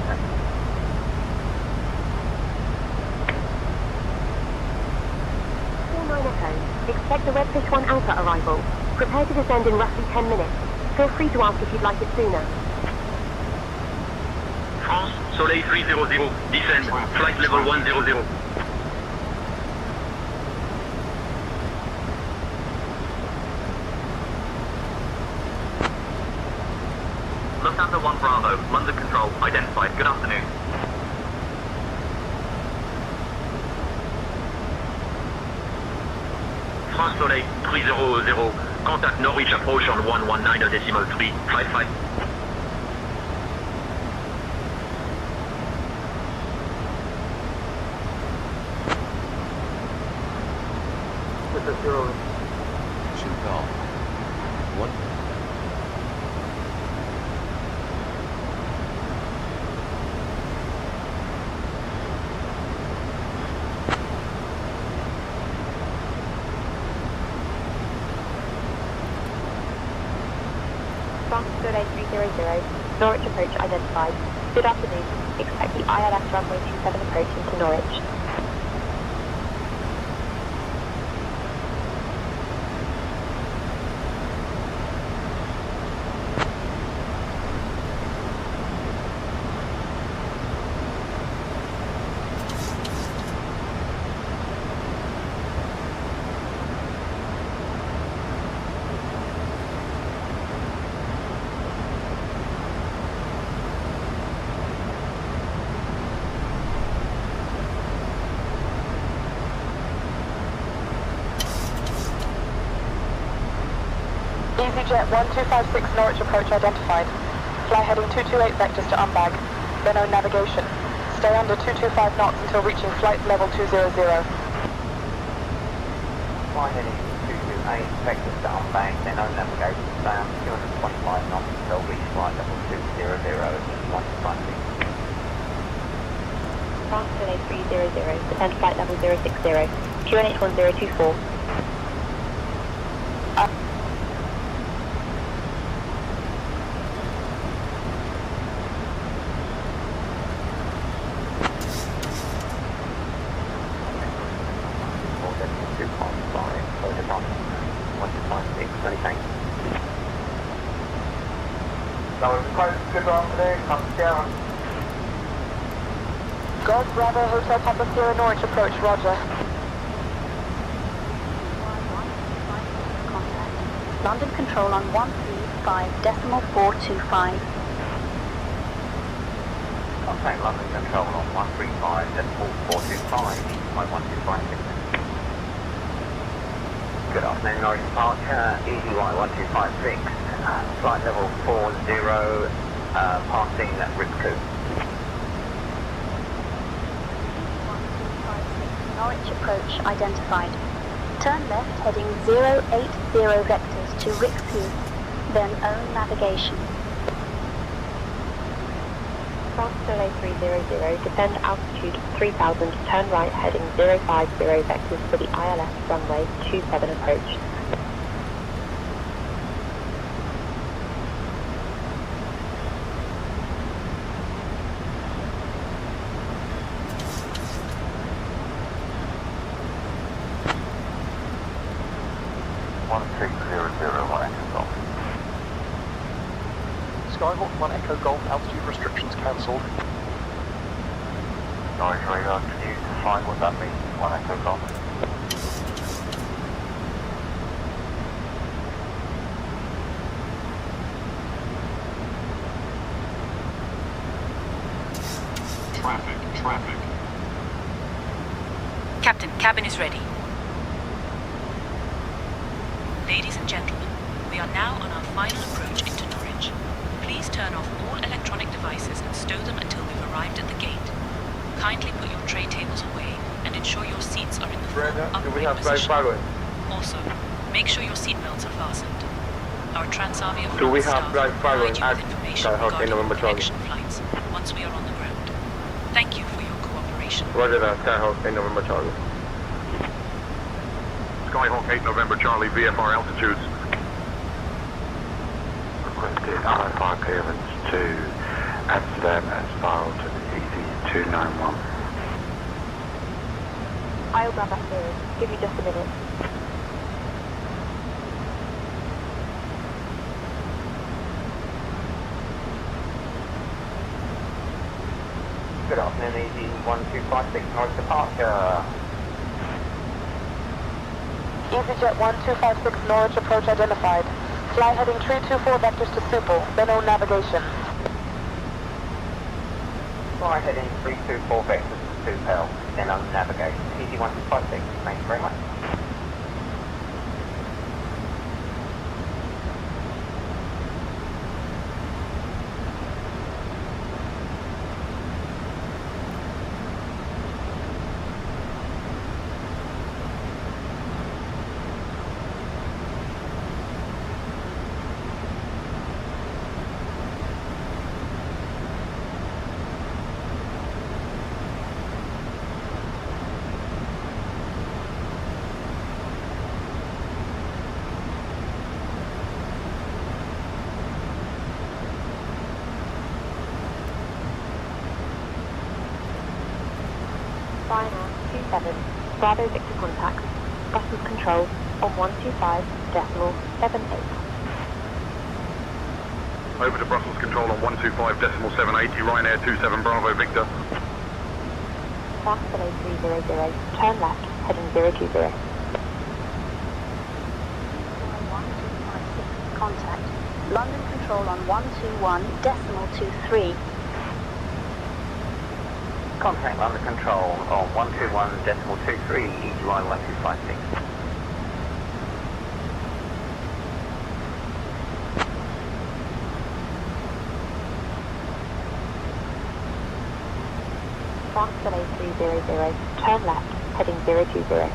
Expect the Redfish 1 Alpha arrival. Prepare to descend in roughly 10 minutes. Feel free to ask if you'd like it sooner. France Soleil 300, descend flight level 100. Lufthansa 1 Bravo, London Control, identified. Good afternoon. France Soleil 300, contact Norwich approach on 119.3, flight 5. With a 0. Should call. 1. France Soleil 300, Norwich approach identified. Good afternoon. Expect the ILS runway 27 approach into Norwich. EasyJet 1256 Norwich approach identified. Fly heading 228 vectors to Umbag. Then on navigation. Stay under 225 knots until reaching flight level 200. Fly heading 228 vectors to Umbag, then on navigation. Stay under 225 knots until reach flight level 200. France Soleil 300, descend flight level 060, QNH 1024. Good afternoon, Papa Sierra. Golf Bravo Hotel Papa Sierra Norwich approach, roger. London Control on 135.425. Contact London Control on 135.425, by 1256. Good afternoon, Norwich departure, EasyY 1256, flight level 40, passing Ripco. Norwich approach identified. Turn left heading 080 vectors to Rixheath, then own navigation. France Soleil 300, descend altitude 3000, turn right heading 050 vectors for the ILS runway 27 approach. Skyhawk 1 Echo Golf, altitude restrictions cancelled. Norwich radar, can you define what that means, 1 Echo Golf? Traffic. Captain, cabin is ready. Ladies and gentlemen, we are now on our final approach into Norwich. Please turn off all electronic devices and stow them until we've arrived at the gate. Kindly put your tray tables away and ensure your seats are in the full upright position. Also, make sure your seatbelts are fastened. Our Transavia France staff will provide you with information regarding your connection flights once we are on the ground. Thank you for your cooperation. Roger that, Skyhawk 8 November Charlie. Skyhawk 8 November Charlie, VFR altitudes. Requested IFR clearance to Amsterdam as file to the EZ291. I'll grab that here. Give you just a minute. Good afternoon, EZ1256, Norwich departure. EasyJet 1256 Norwich approach identified. Fly heading 324 vectors to Supel, then own navigation. Fly heading 324 vectors to Supel, then own navigation. EZ1256, thanks very much. Ryanair 27, Bravo Victor contact, Brussels Control on 125.78. Over to Brussels Control on 125.780, Ryanair 27 Bravo Victor. France Soleil 300, turn left, heading 020. Contact, London Control on 121.23. Contact London Control on 121.23, EasyY 1256. France Soleil 300, turn left, heading 020.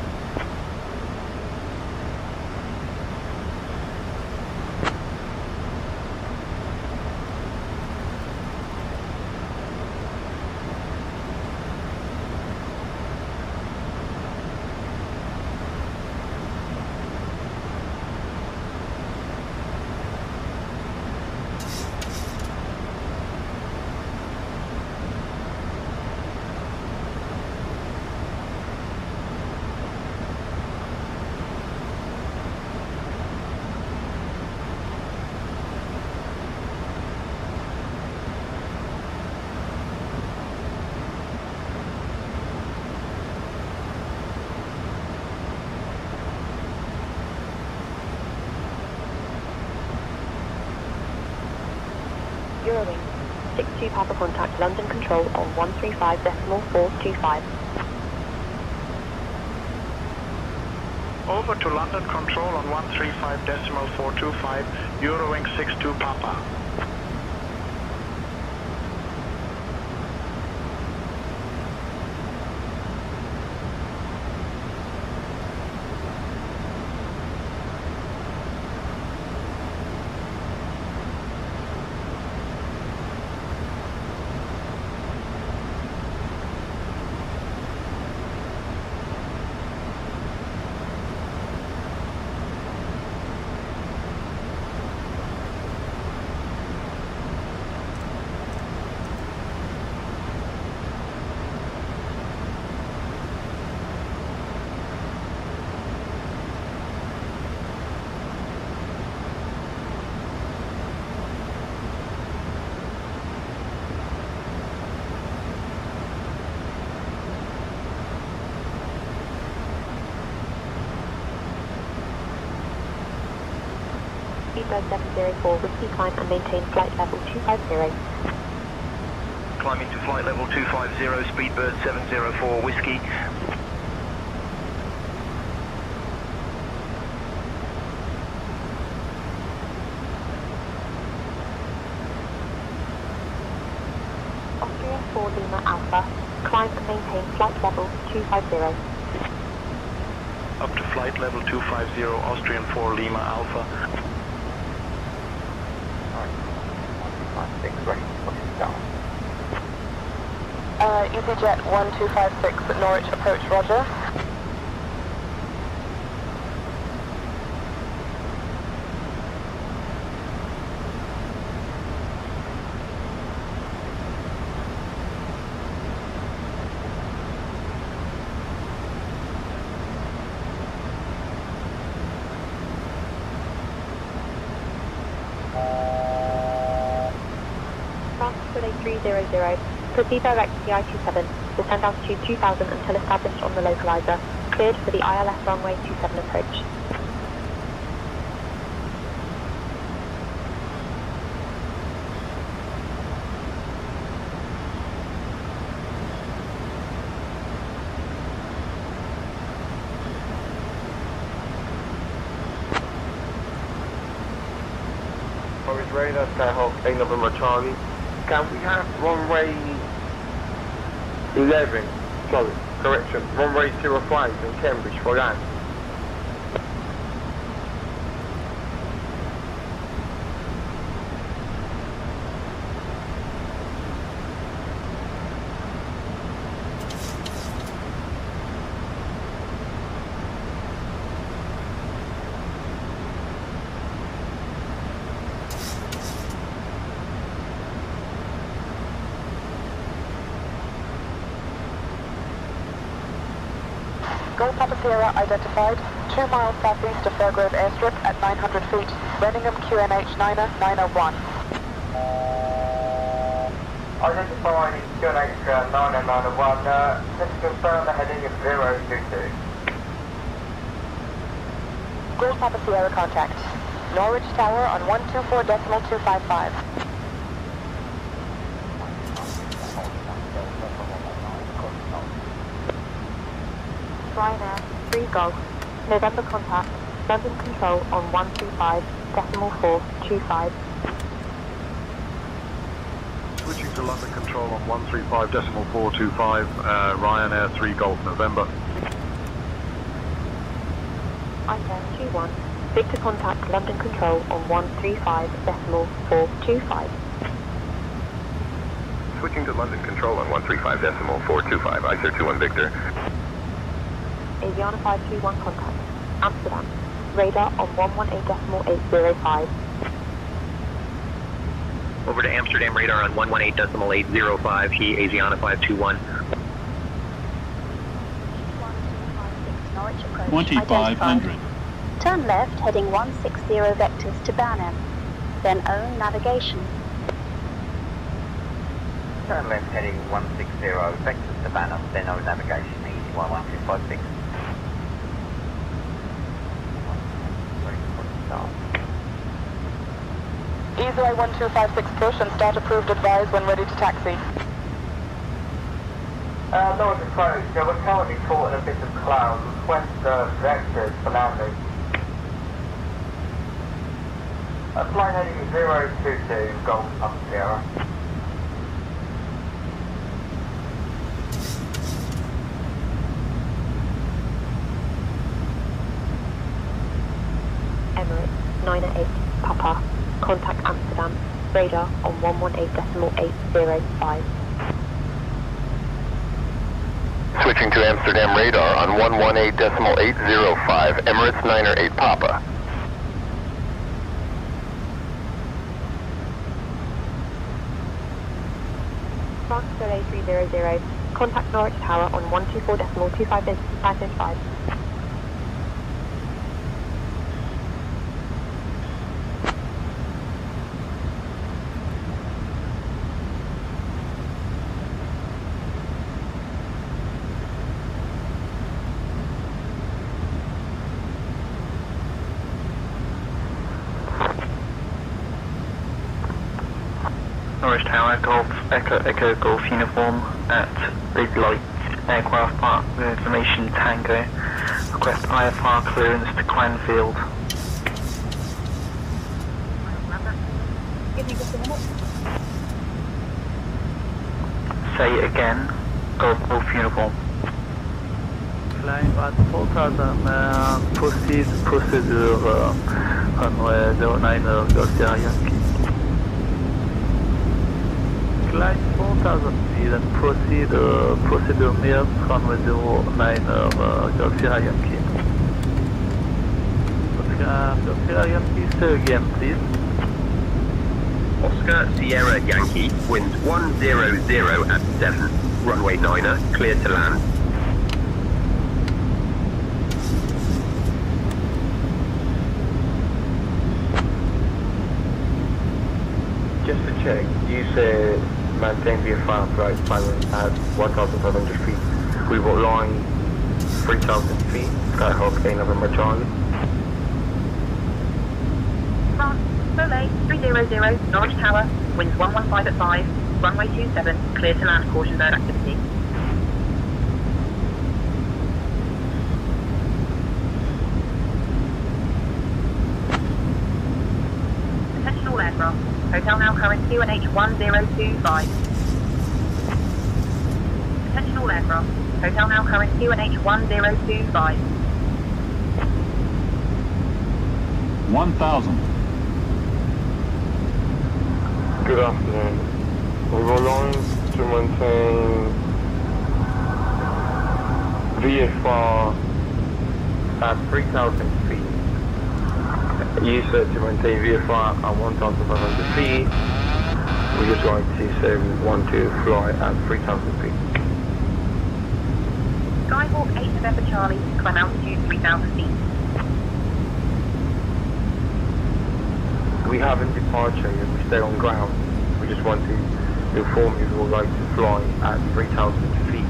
Eurowing 62 Papa contact London Control on 135.425. Over to London Control on 135.425, Eurowing 62 Papa. Speedbird 704, Whiskey climb and maintain flight level 250. Climbing to flight level 250, Speedbird 704, Whiskey. Austrian 4 Lima Alpha, climb and maintain flight level 250. Up to flight level 250, Austrian 4 Lima Alpha. EasyJet 1256 at Norwich approach, roger. France 300, proceed direct to the I-27, descend altitude 2000 until established on the localizer, cleared for the ILS runway 27 approach. Norwich Radar, Skyhawk 8 November Charlie. Can we have runway 11, sorry, correction, runway 05 in Cambridge for land? Gold Papa Sierra identified, 2 miles southeast of Fairgrove Airstrip at 900 feet, Birmingham QNH 901. Identifying QNH 901, let's confirm the heading of 022. Gold Papa Sierra contact, Norwich Tower on 124.255. Ryanair 3 Golf, November contact, London Control on 135.425. Switching to London Control on 135.425, Ryanair 3 Golf November. ITER 21, Victor contact London Control on 135.425. Switching to London Control on 135.425, ICER 21 Victor. Aviana 531 contact, Amsterdam, radar on 118.805. Over to Amsterdam, radar on 118.805, he Asiana 521. 2500. Turn left, heading 160 vectors to Banham, then own navigation. Turn left heading 160 vectors to Banham, then own navigation, easy 11256. Easyway 1256 push and start approved advise when ready to taxi. Norwich approach, we're currently caught in a bit of cloud. Request vectors for landing. Flight heading 022, Golf Pump Sierra. Emirates 908 Papa. Contact Amsterdam. Radar on 118.805. Switching to Amsterdam radar on 118.805, Emirates 908 Papa. France Soleil 300, contact Norwich Tower on 124.255. Norwich Tower, Golf, Echo Golf uniform at the light aircraft park with information Tango. Request IFR clearance to Cranfield. Give me just a minute. Say it again, Golf uniform. Flying at 4000, proceed procedure runway 09 Golf Sierra Yankee. Climb 4000 feet and proceed procedure near runway 09 Golf Sierra Yankee. Golf Sierra Yankee, say again please. Oscar Sierra Yankee, winds 100 at 7, runway 9er, clear to land. Just to check, you said maintain VFR flight climbing at 1,500 feet. We will line 3,000 feet, Skyhawk A November Charlie. France Soleil 300, Norwich Tower, winds 115 at 5, runway 27, clear to land, caution bird activity. Attention all aircraft. Hotel now current QNH 1025. Attention all aircraft. Hotel now current QNH 1025. 1,000. Good afternoon. We will line to maintain VFR at 3,000 feet. You said to maintain VFR at 1,500 feet. We're just going to say we want to fly at 3,000 feet. Skyhawk 8 November Charlie, climb altitude 3,000 feet. We have a departure here, we stay on ground. We just want to inform you we would like to fly at 3,000 feet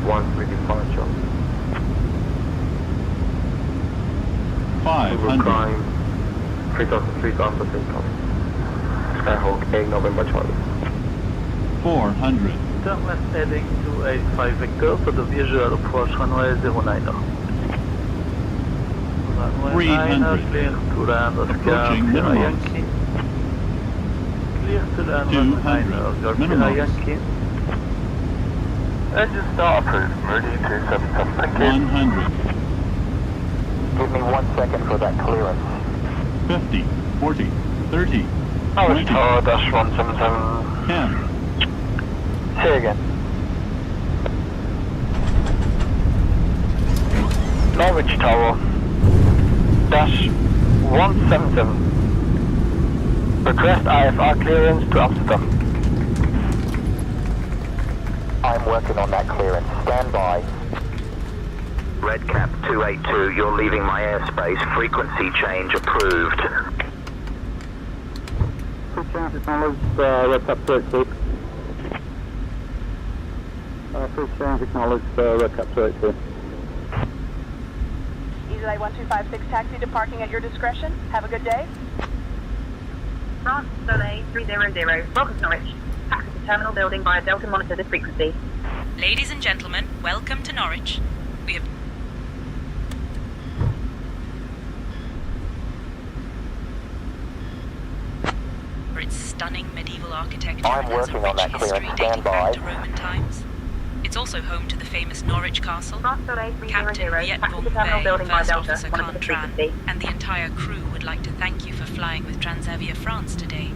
once we departure. 500. We will climb 3,000 feet after takeoff. Skyhawk 8 November Charlie. 400. Turn left heading to 85 Victor for the visual approach runway 09. Runway 300. Clear to land Oscar Approaching Sierra minimums. Yankee. Clear to land 200. runway 9 Golf Sierra Minimums. Yankee. Engine start approved. Ready to 77. Thank you. 100. Give me 1 second for that clearance. 50. 40. 30. Norwich 20. Tower, dash 177. 10. Say again. Norwich Tower, dash 177. Request IFR clearance to Amsterdam. I'm working on that clearance. Stand by. Redcap 282, you're leaving my airspace. Frequency change approved. Redcap 282. Free change acknowledged, Redcap 282. Easy 1256 taxi departing at your discretion. Have a good day. France Soleil 300, welcome to Norwich. Taxi to terminal building via Delta, monitor this frequency. Ladies and gentlemen, welcome to Norwich. We have... For its stunning medieval architecture I'm and has a working on rich that history clearance. dating Stand back by. to Roman times. It's also home to the famous Norwich Castle. France Soleil 300, Captain Viet taxi Von to terminal Bay, building via First Delta, Officer monitor Khan this Tran, frequency. and the entire crew would like to thank you for flying with Transavia France today.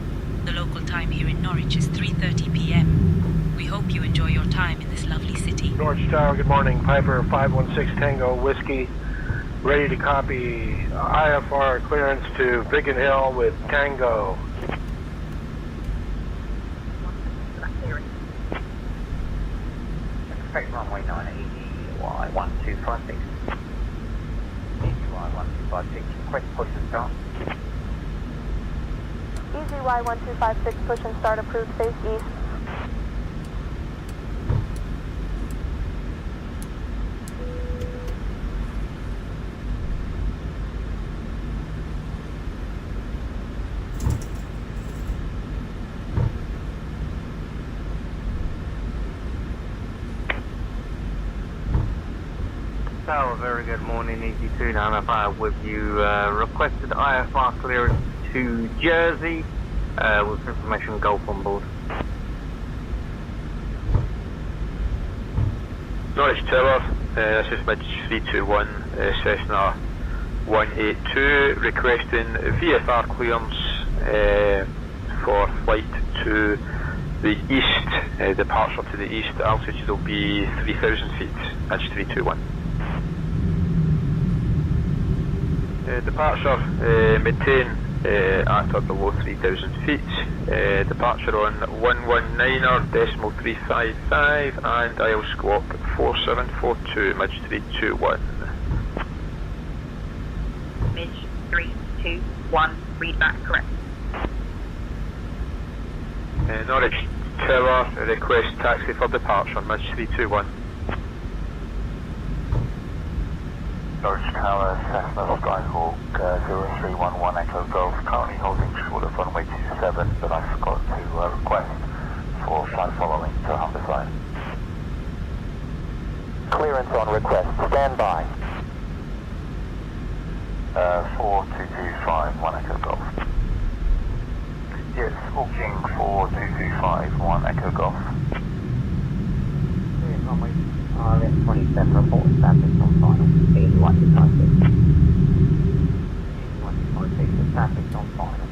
The local time here in Norwich is 3:30 p.m. We hope you enjoy your time in this lovely city. Norwich Tower, good morning. Piper 516 Tango Whiskey, ready to copy IFR clearance to Biggin Hill with Tango. Expect runway 9 EDY 1256. EDY 1256, request push and start. EZY 1256, push and start approved, face east. Tower, very good morning, EC295 with you. Requested IFR clearance to Jersey with information Gulf on board. Norwich Tower, this is Midge 321, Cessna 182, requesting VFR clearance for flight to the east, departure to the east, altitude will be 3,000 feet, Midge 321. Departure, maintain at or below 3,000 feet. Departure on 119er decimal 355 and IL squawk 4742, Midge 321. Midge 321, read back correct. Norwich Tower, request taxi for departure, Midge 321. Norwich Tower, Cessna Skyhawk 0311 Echo Golf, currently holding short of runway 27, but I forgot to request for flight following to Humberside. Clearance on request, stand by. 42251 Echo Golf. Yes, walking 4251 Echo Golf. Runway RF 27, report established on final. EDY 156. EDY 156, established on final.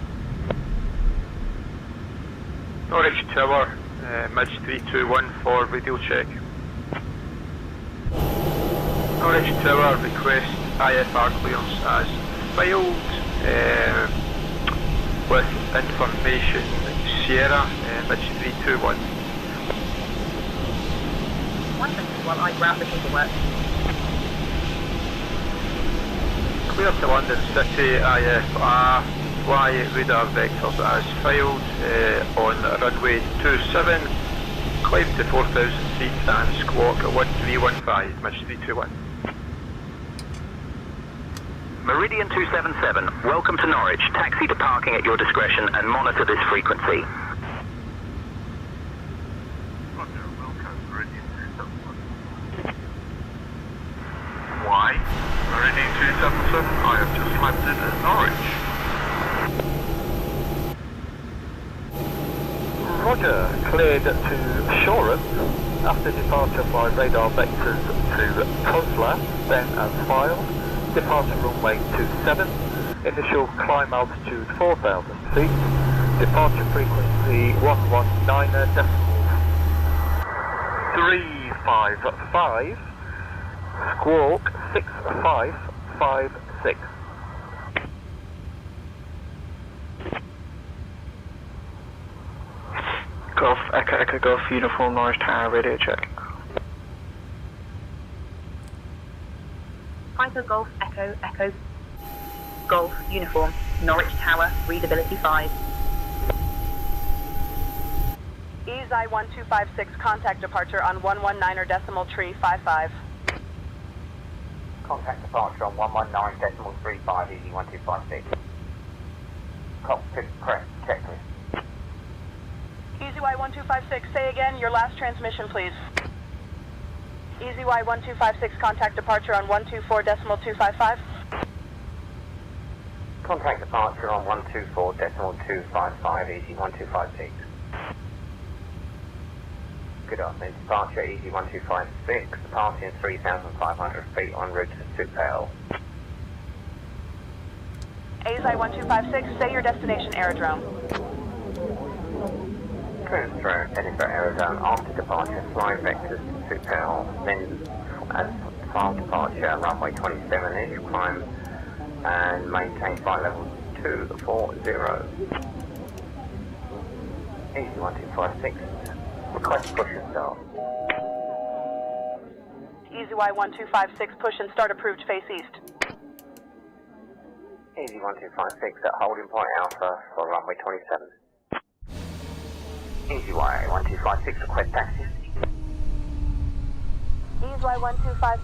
Norwich Tower, Midge 321 for radio check. Norwich Tower, request IFR clearance as filed with information Sierra, Midge 321. One second while I grab the paperwork. Clear to London City, IFR, fly radar vectors as filed on runway 27, climb to 4,000 feet and squawk 1315, Midge 321. Meridian 277, welcome to Norwich. Taxi to parking at your discretion and monitor this frequency. Why? Meridian 277, I have just landed at Norwich. Roger, cleared to Shoreham after departure by radar vectors to Kozla, then as filed. Departure runway 27, initial climb altitude 4,000 feet, departure frequency 119 decimal 355, squawk 6556. Golf, Echo Golf, uniform, Norwich Tower, radio check. Piper Golf Echo Golf uniform, Norwich Tower, readability 5. EZY 1256, contact departure on 119er decimal tree 55. Contact departure on 119 decimal 35, EDY 1256. Cockpit correct, checklist. EasyY1256, say again your last transmission, please. EasyY1256, contact departure on 124.255. Contact departure on 124.255, Easy1256. Good afternoon, departure Easy1256, departing 3,500 feet en route to Supel. EasyY1256, say your destination aerodrome. Cruise through Edinburgh Aerodrome after departure, fly vectors to Supel, then as file departure, runway 27-ish, climb and maintain flight level 240. Easy1256, request push and start. EasyY1256, push and start approved, face east. Easy1256 at holding point Alpha for runway 27. EasyY1256, request taxi. EasyY1256.